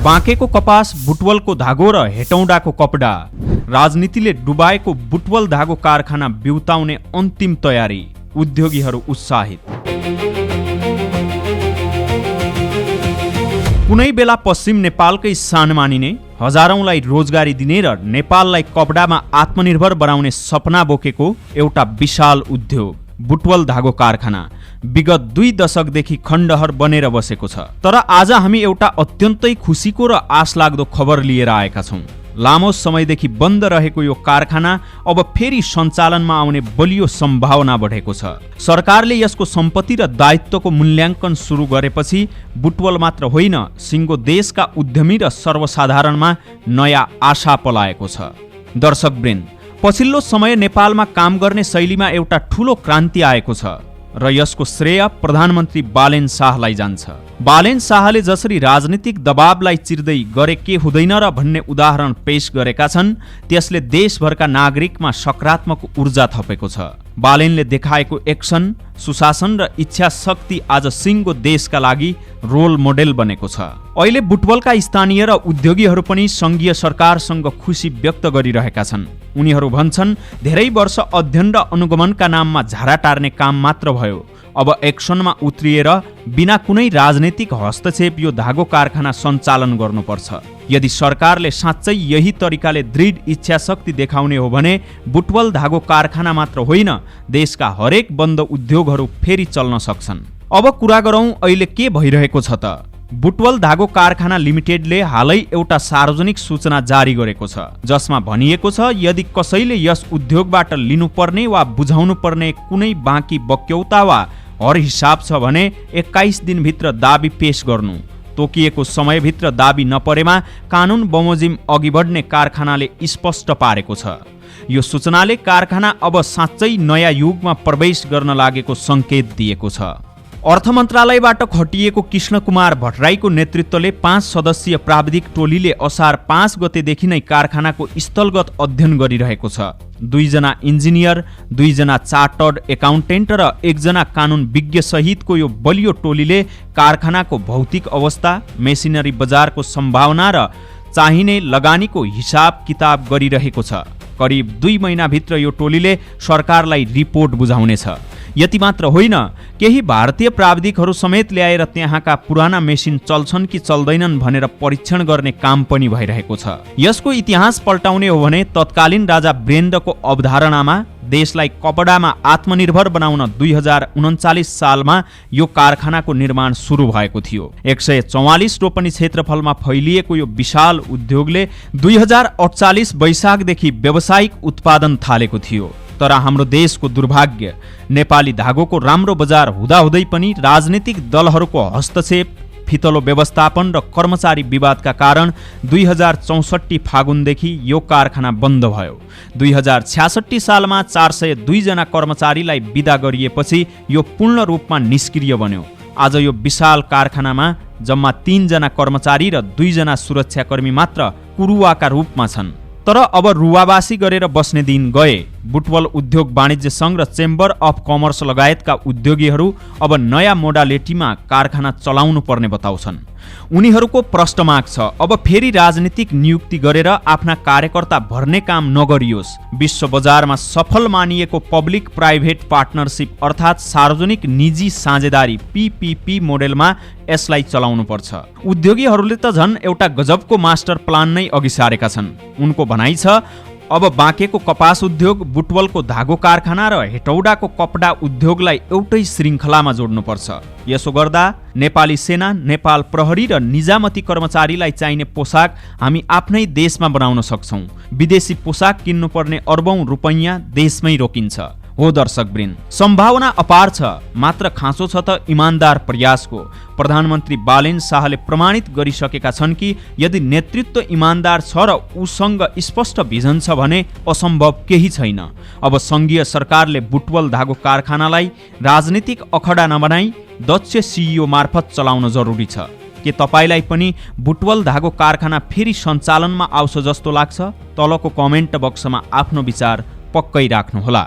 बाँकेको कपास, बुटवलको धागो र हेटौडाको कपडा। राजनीतिले डुबाएको बुटवल धागो कारखाना बिउताउने अन्तिम तयारी, उद्योगीहरू उत्साहित। कुनै बेला पश्चिम नेपालकै सान मानिने, हजारौंलाई रोजगारी दिने र नेपाललाई कपडामा आत्मनिर्भर बनाउने सपना बोकेको एउटा विशाल उद्योग बुटवल धागो कारखाना विगत 2 दशकदेखि खण्डहर बनेर बसेको छ। तर आज हामी एउटा अत्यन्तै खुसीको र आशलाग्दो खबर लिएर आएका छौं। लामो समयदेखि बन्द रहेको यो कारखाना अब फेरि सञ्चालनमा आउने बलियो सम्भावना बढेको छ। सरकारले यसको सम्पत्ति र दायित्वको मूल्याङ्कन सुरु गरेपछि बुटवल मात्र होइन, सिङ्गो देशका उद्यमी र सर्वसाधारणमा नयाँ आशा पलाएको छ। दर्शकवृन्द, पछिल्लो समय नेपालमा काम गर्ने शैलीमा एउटा ठूलो क्रान्ति आएको छ र यसको श्रेय प्रधानमन्त्री बालेन शाहलाई जान्छ। बालेन शाहले जसरी राजनीतिक दबावलाई चिर्दै गरे के हुँदैन र भन्ने उदाहरण पेश गरेका छन्, त्यसले देशभरका नागरिकमा सकारात्मक ऊर्जा थपेको छ। बालेनले देखाएको एक्सन, सुशासन र इच्छा शक्ति आज सिङ्गो देशका लागि रोल मोडेल बनेको छ। अहिले बुटवलका स्थानीय र उद्योगीहरू पनि सङ्घीय सरकारसँग खुसी व्यक्त गरिरहेका छन्। उनीहरू भन्छन्, धेरै वर्ष अध्ययन र अनुगमनका नाममा झारा टार्ने काम मात्र भयो। अब एक्सनमा उत्रिएर बिना कुनै राजनीतिक हस्तक्षेप यो धागो कारखाना सञ्चालन गर्नुपर्छ। यदि सरकारले साँच्चै यही तरिकाले दृढ इच्छा शक्ति देखाउने हो भने बुटवल धागो कारखाना मात्र होइन, देशका हरेक बन्द उद्योगहरू फेरि चल्न सक्छन्। अब कुरा गरौँ अहिले के भइरहेको छ त। बुटवल धागो कारखाना लिमिटेडले हालै एउटा सार्वजनिक सूचना जारी गरेको छ, जसमा भनिएको छ यदि कसैले यस उद्योगबाट लिनुपर्ने वा बुझाउनु पर्ने कुनै बाँकी बक्यौता वा हर हिसाब छ भने 21 दिनभित्र दाबी पेश गर्नु। तोकिएको समयभित्र दाबी नपरेमा कानुन बमोजिम अघि बढ्ने कारखानाले स्पष्ट पारेको छ। यो सूचनाले कारखाना अब साँच्चै नयाँ युगमा प्रवेश गर्न लागेको सङ्केत दिएको छ। अर्थ मन्त्रालयबाट खटिएको कृष्णकुमार भट्टराईको नेतृत्वले 5 सदस्यीय प्राविधिक टोलीले असार 5 गतेदेखि नै कारखानाको स्थलगत अध्ययन गरिरहेको छ। 2 जना इन्जिनियर, 2 जना चार्टर्ड एकाउन्टेन्ट र 1 जना कानुन विज्ञ सहितको यो बलियो टोलीले कारखानाको भौतिक अवस्था, मेसिनरी बजारको सम्भावना र चाहिने लगानीको हिसाब किताब गरिरहेको छ। करिब 2 महिनाभित्र यो टोलीले सरकारलाई रिपोर्ट बुझाउनेछ। यति मात्र होइन, केही भारतीय प्राविधिकहरू समेत ल्याएर त्यहाँका पुराना मेसिन चल्छन् कि चल्दैनन् भनेर परीक्षण गर्ने काम पनि भइरहेको छ। यसको इतिहास पल्टाउने हो भने तत्कालीन राजा ब्रेन्डको अवधारणामा देशलाई कपडामा आत्मनिर्भर बनाउन 2039 सालमा यो कारखानाको निर्माण सुरु भएको थियो। 144 रोपनी क्षेत्रफलमा फैलिएको यो विशाल उद्योगले 2048 वैशाखदेखि व्यावसायिक उत्पादन थालेको थियो। तर हाम्रो देशको दुर्भाग्य, नेपाली धागोको राम्रो बजार हुँदाहुँदै पनि राजनीतिक दलहरूको हस्तक्षेप, फितलो व्यवस्थापन र कर्मचारी विवादका कारण 2064 फागुनदेखि यो कारखाना बन्द भयो। 2066 सालमा 402 जना कर्मचारीलाई बिदा गरिएपछि यो पूर्ण रूपमा निष्क्रिय बन्यो। आज यो विशाल कारखानामा जम्मा 3 जना कर्मचारी र 2 जना सुरक्षाकर्मी मात्र कुरुवाका रूपमा छन्। तर अब रुवावासी गरेर बस्ने दिन गए। बुटवल उद्योग वाणिज्य सङ्घ र चेम्बर अफ कमर्स लगायतका उद्योगीहरू अब नयाँ मोडालिटीमा कारखाना चलाउनु पर्ने बताउँछन्। उनीहरूको प्रश्न माग छ, अब फेरि राजनीतिक नियुक्ति गरेर आफ्ना कार्यकर्ता भर्ने काम नगरियोस्। विश्व बजारमा सफल मानिएको पब्लिक प्राइभेट पार्टनरसिप अर्थात् सार्वजनिक निजी साझेदारी PPP मोडेलमा यसलाई चलाउनु पर्छ। उद्योगीहरूले त झन् एउटा गजबको मास्टर प्लान नै अघि सारेका छन्। उनको भनाइ छ, अब बाँकेको कपास उद्योग, बुटवलको धागो कारखाना र हेटौडाको कपडा उद्योगलाई एउटै श्रृङ्खलामा जोड्नुपर्छ। यसो गर्दा नेपाली सेना, नेपाल प्रहरी र निजामती कर्मचारीलाई चाहिने पोसाक हामी आफ्नै देशमा बनाउन सक्छौँ। विदेशी पोसाक किन्नुपर्ने अर्बौं रुपैयाँ देशमै रोकिन्छ। हो दर्शकवृन्द, सम्भावना अपार छ, मात्र खाँचो छ त इमान्दार प्रयासको। प्रधानमन्त्री बालेन शाहले प्रमाणित गरिसकेका छन् कि यदि नेतृत्व इमान्दार छ र उसँग स्पष्ट भिजन छ भने असम्भव केही छैन। अब सङ्घीय सरकारले बुटवल धागो कारखानालाई राजनीतिक अखडा नबनाई दक्ष CEO मार्फत चलाउन जरुरी छ। के तपाईलाई पनि बुटवल धागो कारखाना फेरि सञ्चालनमा आउँछ जस्तो लाग्छ? तलको कमेन्ट बक्समा आफ्नो विचार पक्कै राख्नुहोला।